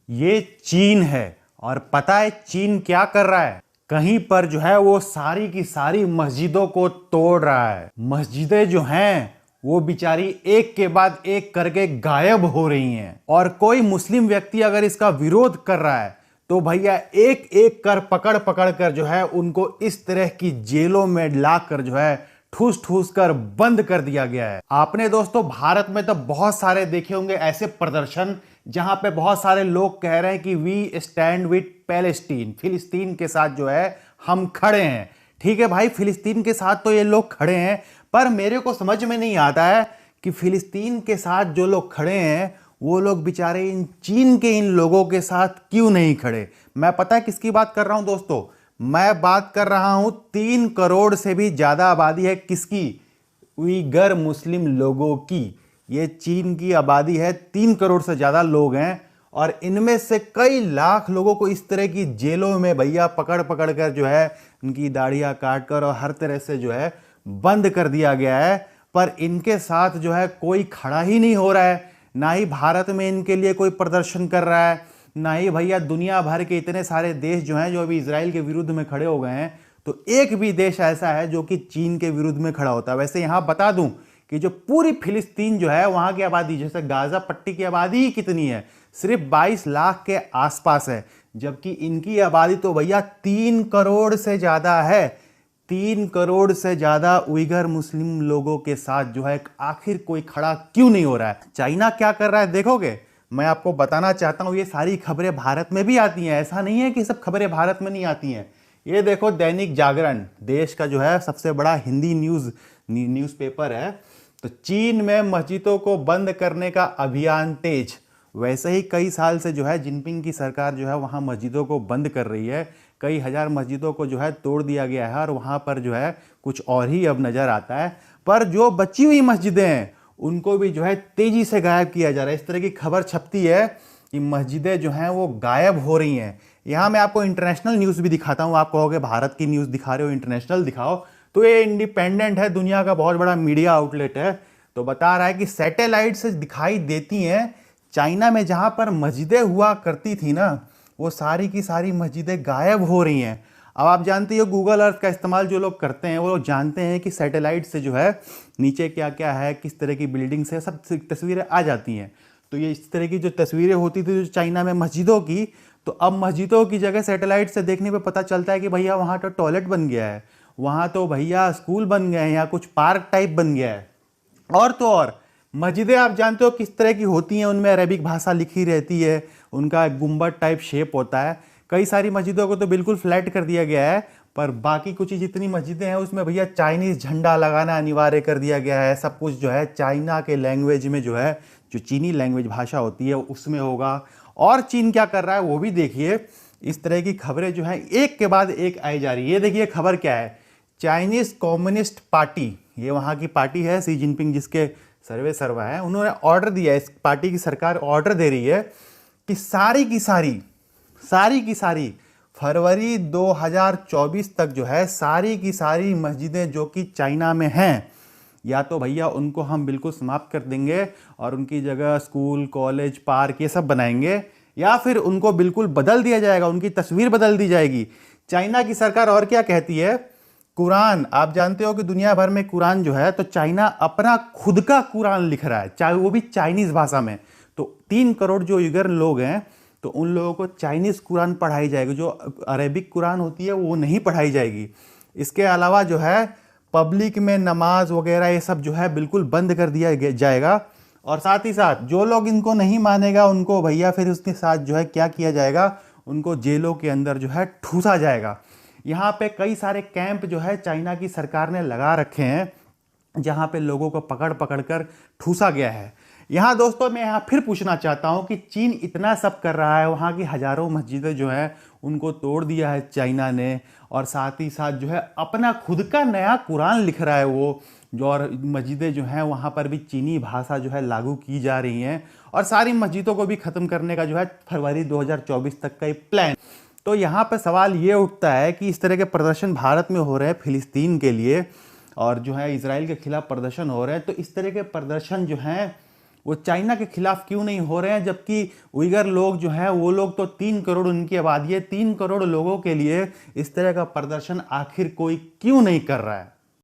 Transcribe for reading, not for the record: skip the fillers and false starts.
ये चीन है। और पता है चीन क्या कर रहा है? कहीं पर जो है वो सारी की सारी मस्जिदों को तोड़ रहा है। मस्जिदें जो हैं वो बेचारी एक के बाद एक करके गायब हो रही हैं। और कोई मुस्लिम व्यक्ति अगर इसका विरोध कर रहा है तो भैया एक एक कर पकड़ पकड़ कर जो है उनको इस तरह की जेलों में लाकर जो है ठूस ठूस कर बंद कर दिया गया है। आपने दोस्तों भारत में तो बहुत सारे देखे होंगे ऐसे प्रदर्शन जहां पे बहुत सारे लोग कह रहे हैं कि वी स्टैंड विद पैलेस्टीन, फिलिस्तीन के साथ जो है हम खड़े हैं। ठीक है भाई, फिलिस्तीन के साथ तो ये लोग खड़े हैं, पर मेरे को समझ में नहीं आता है कि फिलिस्तीन के साथ जो लोग खड़े हैं वो लोग बेचारे इन चीन के इन लोगों के साथ क्यों नहीं खड़े। मैं पता है किसकी बात कर रहा हूं दोस्तों? मैं बात कर रहा हूं 3 करोड़ से भी ज्यादा आबादी है किसकी? उइगर मुस्लिम लोगों की। ये चीन की आबादी है, 3 करोड़ से ज्यादा लोग हैं और इनमें से कई लाख लोगों को इस तरह की जेलों में भैया पकड़ पकड़ कर जो है उनकी दाढ़ियां काट कर और हर तरह से जो है बंद कर दिया गया है। पर इनके साथ जो है कोई खड़ा ही नहीं हो रहा है। ना ही भारत में इनके लिए कोई प्रदर्शन कर रहा है, ना ही भैया दुनिया भर के इतने सारे देश जो हैं जो अभी इजराइल के विरुद्ध में खड़े हो गए हैं, तो एक भी देश ऐसा है जो कि चीन के विरुद्ध में खड़ा होता है। वैसे यहां बता दूं कि जो पूरी फिलिस्तीन जो है वहां की आबादी, जैसे गाजा पट्टी की आबादी ही कितनी है, सिर्फ 22 लाख के आसपास है, जबकि इनकी आबादी तो भैया 3 करोड़ से ज्यादा है। 3 करोड़ से ज्यादा उइगर मुस्लिम लोगों के साथ जो है आखिर कोई खड़ा क्यों नहीं हो रहा है? चाइना क्या कर रहा है देखोगे? मैं आपको बताना चाहता हूं, ये सारी खबरें भारत में भी आती हैं, ऐसा नहीं है कि सब खबरें भारत में नहीं आती हैं। ये देखो दैनिक जागरण, देश का जो है सबसे बड़ा हिंदी न्यूज़पेपर है। तो चीन में मस्जिदों को बंद करने का अभियान तेज। वैसे ही कई साल से जो है जिनपिंग की सरकार जो है वहां मस्जिदों को बंद कर रही है। कई हजार मस्जिदों को जो है तोड़ दिया गया है और वहां पर जो है कुछ और ही अब नजर आता है। पर जो बची हुई मस्जिदें हैं उनको भी जो है तेजी से गायब किया जा रहा है। इस तरह की खबर छपती है कि मस्जिदें जो हैं वो गायब हो रही हैं। यहाँ मैं आपको इंटरनेशनल न्यूज़ भी दिखाता हूँ। आप कहोगे भारत की न्यूज़ दिखा रहे हो, इंटरनेशनल दिखाओ। तो ये इंडिपेंडेंट है, दुनिया का बहुत बड़ा मीडिया आउटलेट है। तो बता रहा है कि सैटेलाइट से दिखाई देती हैं चाइना में जहाँ पर मस्जिदें हुआ करती थी ना, वो सारी की सारी मस्जिदें गायब हो रही हैं। अब आप जानते हो गूगल अर्थ का इस्तेमाल जो लोग करते हैं वो लोग जानते हैं कि सैटेलाइट से जो है नीचे क्या क्या है, किस तरह की बिल्डिंग्स है, सब तस्वीरें आ जाती हैं। तो ये इस तरह की जो तस्वीरें होती थी जो चाइना में मस्जिदों की, तो अब मस्जिदों की जगह सैटेलाइट से देखने पे पता चलता है कि भैया वहाँ तो टॉयलेट बन गया है, वहाँ तो भैया स्कूल बन गए हैं या कुछ पार्क टाइप बन गया है। और तो और मस्जिदें आप जानते हो किस तरह की होती हैं, उनमें अरेबिक भाषा लिखी रहती है, उनका गुंबद टाइप शेप होता है। कई सारी मस्जिदों को तो बिल्कुल फ्लैट कर दिया गया है, पर बाकी कुछ जितनी मस्जिदें हैं उसमें भैया चाइनीज झंडा लगाना अनिवार्य कर दिया गया है। सब कुछ जो है चाइना के लैंग्वेज में जो है, जो चीनी लैंग्वेज भाषा होती है उसमें होगा। और चीन क्या कर रहा है वो भी देखिए। इस तरह की खबरें जो है एक के बाद एक आई जा रही है। ये देखिए खबर क्या है, चाइनीज कम्युनिस्ट पार्टी, ये वहाँ की पार्टी है शी जिनपिंग जिसके सर्वे सर्वा है, उन्होंने ऑर्डर दिया है, इस पार्टी की सरकार ऑर्डर दे रही है कि सारी की सारी फरवरी 2024 तक जो है सारी की सारी मस्जिदें जो कि चाइना में हैं, या तो भैया उनको हम बिल्कुल समाप्त कर देंगे और उनकी जगह स्कूल, कॉलेज, पार्क ये सब बनाएंगे, या फिर उनको बिल्कुल बदल दिया जाएगा, उनकी तस्वीर बदल दी जाएगी। चाइना की सरकार और क्या कहती है, कुरान, आप जानते हो कि दुनिया भर में कुरान जो है, तो चाइना अपना खुद का कुरान लिख रहा है, चाहे वो भी चाइनीज भाषा में। तो 3 करोड़ जो उइगर लोग हैं तो उन लोगों को चाइनीज कुरान पढ़ाई जाएगी, जो अरेबिक कुरान होती है वो नहीं पढ़ाई जाएगी। इसके अलावा जो है पब्लिक में नमाज वगैरह ये सब जो है बिल्कुल बंद कर दिया जाएगा। और साथ ही साथ जो लोग इनको नहीं मानेगा उनको भैया फिर उसके साथ जो है क्या किया जाएगा, उनको जेलों के अंदर जो है ठूसा जाएगा। यहाँ पे कई सारे कैंप जो है चाइना की सरकार ने लगा रखे हैं जहाँ पे लोगों को पकड़ पकड़ कर ठूसा गया है। यहाँ दोस्तों मैं यहाँ फिर पूछना चाहता हूँ कि चीन इतना सब कर रहा है, वहाँ की हजारों मस्जिदें जो है उनको तोड़ दिया है चाइना ने, और साथ ही साथ जो है अपना खुद का नया कुरान लिख रहा है वो जो, और मस्जिदें जो हैं वहाँ पर भी चीनी भाषा जो है लागू की जा रही हैं, और सारी मस्जिदों को भी ख़त्म करने का जो है फरवरी 2024 तक का एक प्लान। तो यहाँ पर सवाल ये उठता है कि इस तरह के प्रदर्शन भारत में हो रहे हैं फिलिस्तीन के लिए, और जो है इजराइल के खिलाफ प्रदर्शन हो रहे हैं, तो इस तरह के प्रदर्शन जो हैं वो चाइना के खिलाफ क्यों नहीं हो रहे हैं, जबकि उइगर लोग जो हैं वो लोग तो 3 करोड़ उनकी आबादी है, 3 करोड़ लोगों के लिए इस तरह का प्रदर्शन आखिर कोई क्यों नहीं कर रहा है।